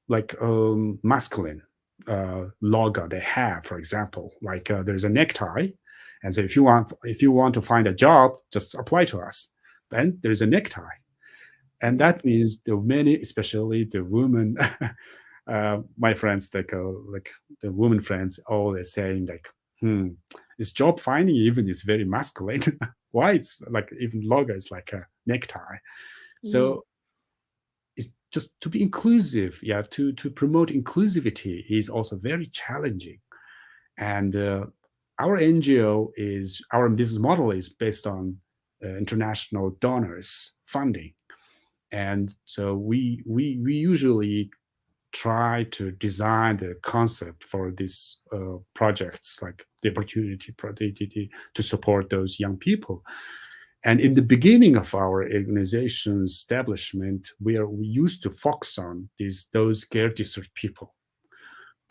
masculine logo they have. For example, like there's a necktie, and so if you want to find a job, just apply to us. And there's a necktie, and that means the many, especially the women, my friends, like the women friends, always saying like, this job finding even is very masculine. Why it's like even logo is like a necktie? So it's just to be inclusive, to promote inclusivity is also very challenging. And our NGO our business model is based on international donors funding, and so we usually try to design the concept for these projects, like the opportunity to support those young people. And in the beginning of our organization's establishment, we used to focus on those Ger district people,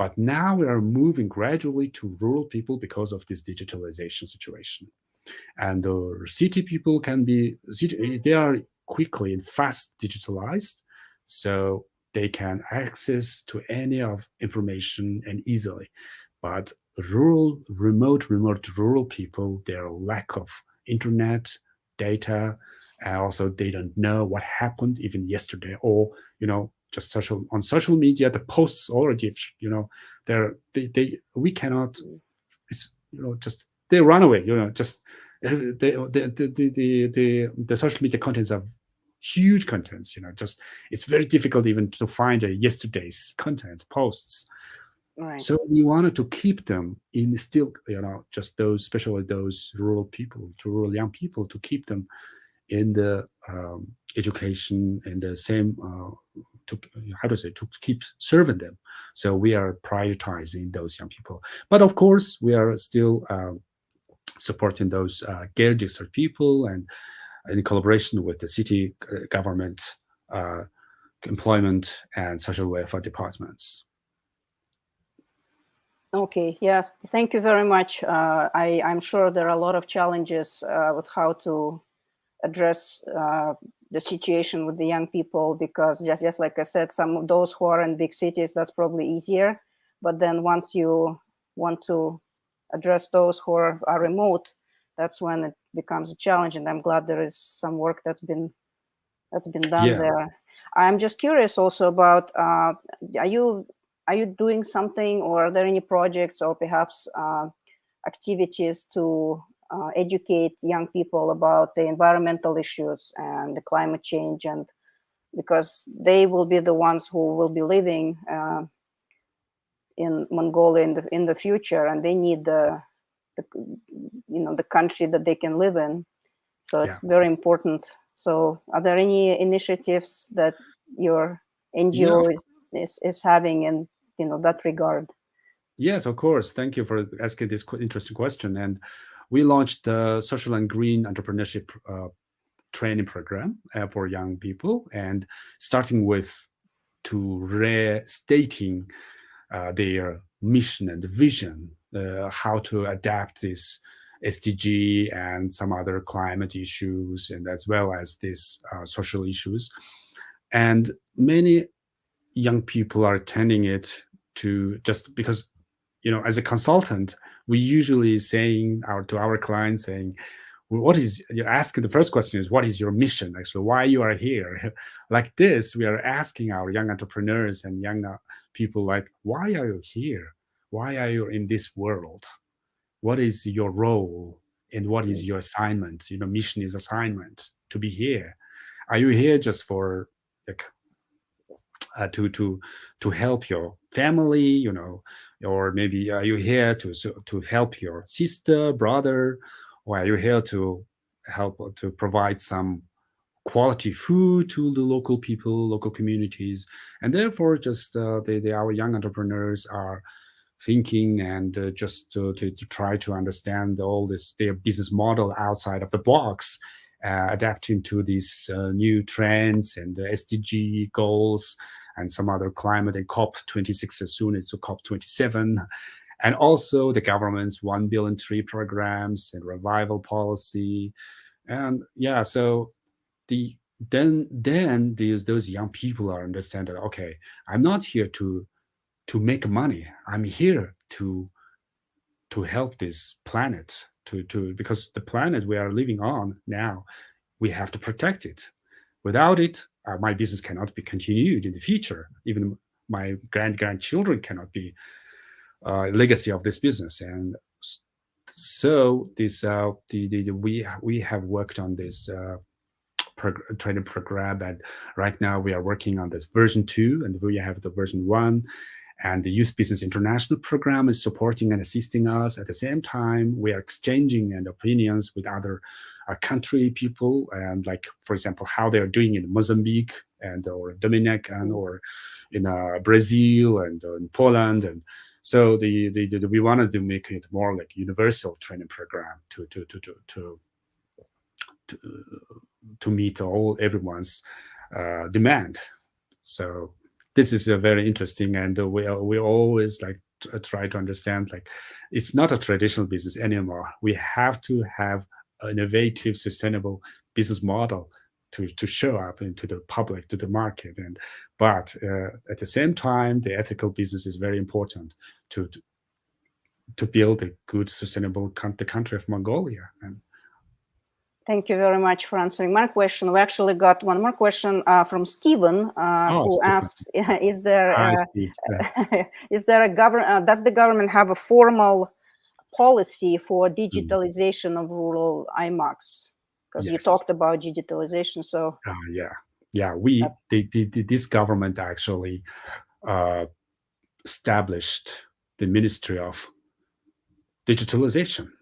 But now we are moving gradually to rural people because of this digitalization situation. And the city people they are quickly and fast digitalized, so they can access to any of information and easily. But remote rural people, their lack of internet, data, and also they don't know what happened even yesterday, or just on social media, the posts already, we cannot, it's, just they run away, just the social media contents are huge contents, just it's very difficult even to find yesterday's content posts. Right. So we wanted to keep them in still, just those, especially those rural young people, to keep them in the education and the same, to keep serving them. So we are prioritizing those young people. But of course, we are still supporting those registered people, and in collaboration with the city government, employment and social welfare departments. Okay, yes, thank you very much. I'm sure there are a lot of challenges with how to address the situation with the young people, because just like I said, some of those who are in big cities, that's probably easier. But then once you want to address those who are remote, that's when it becomes a challenge. And I'm glad there is some work that's been done there. I'm just curious also about, are you doing something, or are there any projects or perhaps activities to educate young people about the environmental issues and the climate change, and because they will be the ones who will be living in Mongolia in the future, and they need the country that they can live in. So it's very important. So are there any initiatives that your NGO is having in that regard? Yes, of course. Thank you for asking this interesting question. And we launched the Social and Green Entrepreneurship training program for young people, and starting with restating their mission and vision, how to adapt this SDG and some other climate issues, and as well as these social issues. And many young people are attending it just because, as a consultant, we usually saying to our clients, saying, you're asking, the first question is, what is your mission? Actually, why you are here? Like this, we are asking our young entrepreneurs and young people, like, why are you here? Why are you in this world? What is your role? And what is your assignment? Mission is assignment to be here. Are you here just for to help your family, or maybe are you here to help your sister, brother, or are you here to help to provide some quality food to the local people, local communities? And therefore, just our young entrepreneurs are thinking and just to try to understand all their business model outside of the box, adapting to these new trends and the SDG goals and some other climate, and COP26 as soon as COP27, and also the government's 1 billion tree programs and revival policy. And so then those young people are understand that, okay, I'm not here to make money. I'm here to help this planet, because the planet we are living on now, we have to protect it. Without it, my business cannot be continued in the future. Even my grandchildren cannot be legacy of this business. And so this we have worked on this training program, and right now we are working on this version 2, and we have the version 1. And the Youth Business International program is supporting and assisting us. At the same time, we are exchanging opinions with other country people, and like, for example, how they are doing in Mozambique or Dominican, or in Brazil and in Poland. And so we wanted to make it more like universal training program to meet everyone's demand. So this is very interesting, and we always like try to understand, like, it's not a traditional business anymore. We have to have an innovative, sustainable business model to show up into the public, to the market, but at the same time, the ethical business is very important to build a good, sustainable the country of Mongolia. And thank you very much for answering my question. We actually got one more question from Stephen, who Stephen. asks, is there a does the government have a formal policy for digitalization of rural IMACs? Because you talked about digitalization, so this government actually established the Ministry of Digitalization,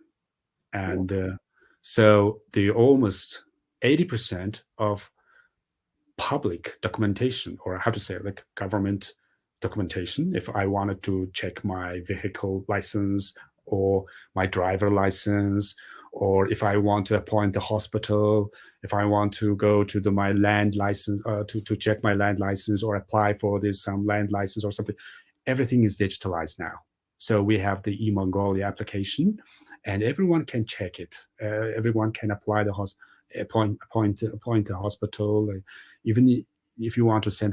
and so the almost 80% of public documentation, or how to say, like, government documentation, if I wanted to check my vehicle license or my driver license, or if I want to appoint the hospital, if I want to go to my land license, to check my land license or apply for some land license or something, everything is digitalized now. So we have the eMongolia application, and everyone can check it. Everyone can apply appoint the hospital. Even if you want to send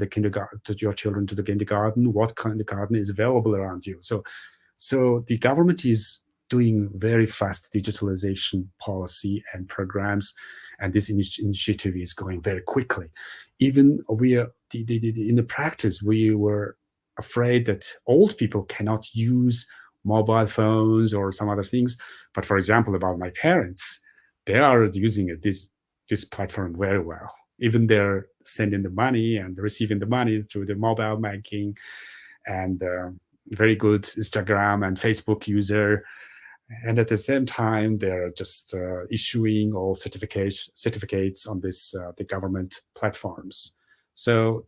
your children to the kindergarten, what kindergarten is available around you. So the government is doing very fast digitalization policy and programs, and this initiative is going very quickly. Even in the practice, we were afraid that old people cannot use mobile phones or some other things. But for example, about my parents, they are using this platform very well. Even they're sending the money and receiving the money through the mobile banking, and very good Instagram and Facebook user. And at the same time, they're just issuing all certificates on the government platforms. So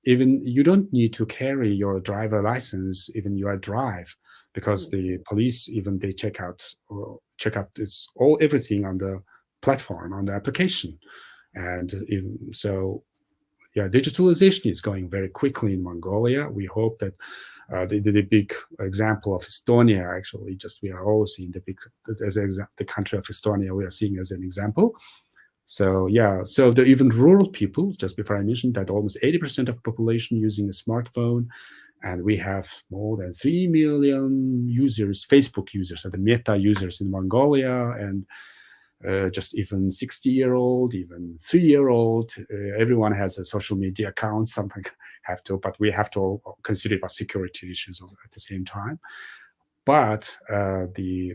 even you don't need to carry your driver license, even you drive, because the police, even they check out everything on the platform, on the application. And digitalization is going very quickly in Mongolia. We hope that the big example of Estonia, actually, we are all seeing the country of Estonia, we are seeing as an example. So even rural people, just before I mentioned that almost 80% of population using a smartphone, and we have more than 3 million users, Facebook users, or the Meta users in Mongolia, and just even 60-year-old, even 3-year-old, everyone has a social media account. Something but we have to consider about security issues at the same time. But the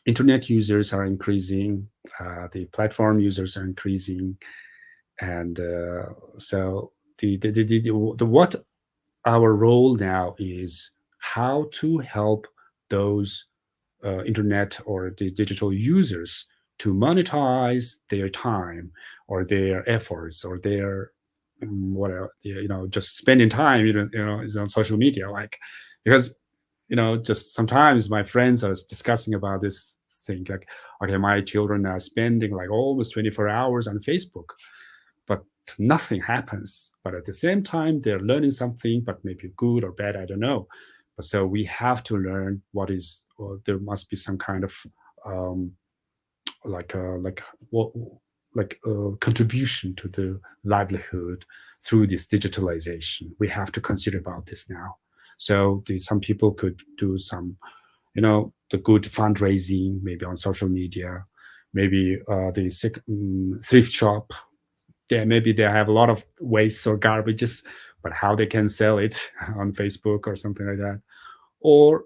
internet users are increasing, the platform users are increasing, and so what our role now is how to help those internet or the digital users to monetize their time or their efforts or their whatever, just spending time, is on social media, like, because just sometimes my friends are discussing about this thing, like, okay, my children are spending like almost 24 hours on Facebook, but nothing happens. But at the same time, they're learning something, but maybe good or bad, I don't know. But so we have to learn there must be some kind of contribution to the livelihood through this digitalization. We have to consider about this now. So some people could do some, the good fundraising, maybe on social media, maybe the thrift shop. Maybe they have a lot of waste or garbages, but how they can sell it on Facebook or something like that. Or,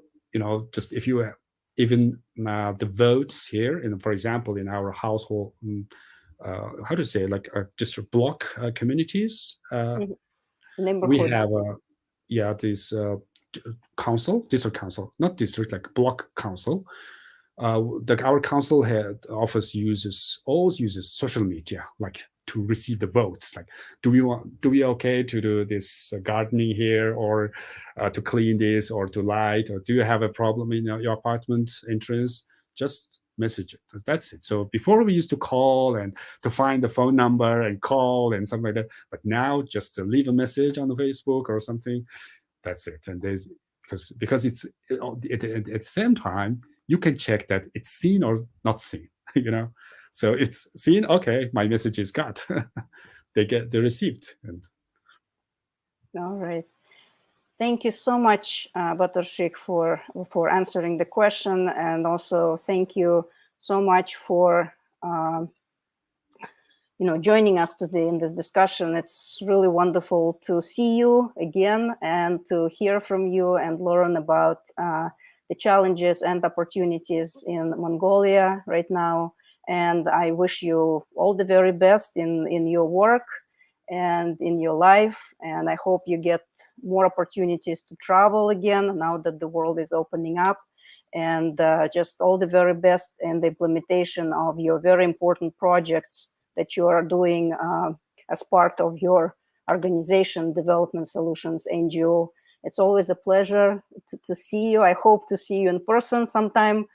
just if you even the votes here, for example, in our household, how to say, like just block communities, we have this council, district council, not district, like block council. Our council head office always uses social media, like, to receive the votes. Like, do we okay to do this gardening here, or to clean this, or to light, or do you have a problem in your apartment entrance? Just message it. That's it. So before we used to call and to find the phone number and call and something like that. But now just to leave a message on the Facebook or something, that's it. And there's because it's at the same time, you can check that it's seen or not seen, So it's seen, okay, my message is got. They received. And all right. Thank you so much, Bat-Orshikh, for answering the question, and also thank you so much for joining us today in this discussion. It's really wonderful to see you again and to hear from you and learn about the challenges and opportunities in Mongolia right now. And I wish you all the very best in your work and in your life. And I hope you get more opportunities to travel again now that the world is opening up. And just all the very best in the implementation of your very important projects that you are doing as part of your organization, Development Solutions NGO. It's always a pleasure to see you. I hope to see you in person sometime,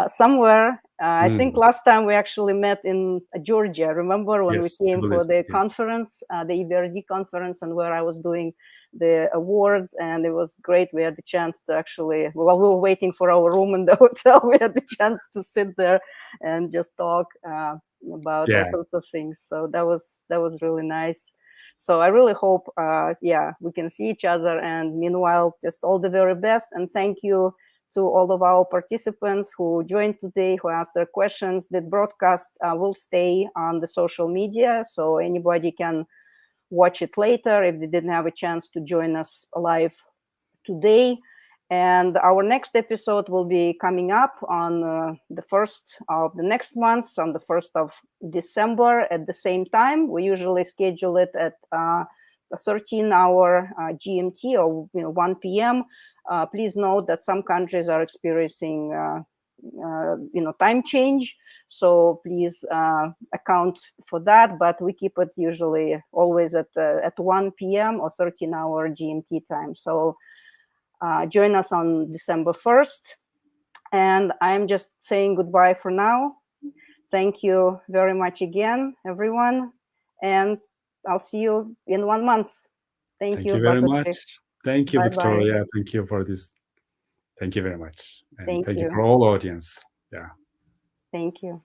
somewhere. I think last time we actually met in Georgia. Remember when we came for the conference, the EBRD conference, and where I was doing the awards, and it was great. We had the chance to actually, while we were waiting for our room in the hotel, we had the chance to sit there and just talk about all sorts of things. So that was really nice. So I really hope, we can see each other. And meanwhile, just all the very best. And thank you to all of our participants who joined today, who asked their questions. The broadcast will stay on the social media, so anybody can watch it later if they didn't have a chance to join us live today. And our next episode will be coming up on the 1st of the next month, on the 1st of December at the same time. We usually schedule it at a 13-hour GMT or 1 p.m. Please note that some countries are experiencing time change, so please account for that. But we keep it usually always at 1 p.m. or 13-hour GMT time. So join us on December 1st. And I'm just saying goodbye for now. Thank you very much again, everyone. And I'll see you in 1 month. Thank you very much. Thank you, Bye-bye. Victoria. Thank you for this. Thank you very much. And Thank you you for all audience. Yeah. Thank you.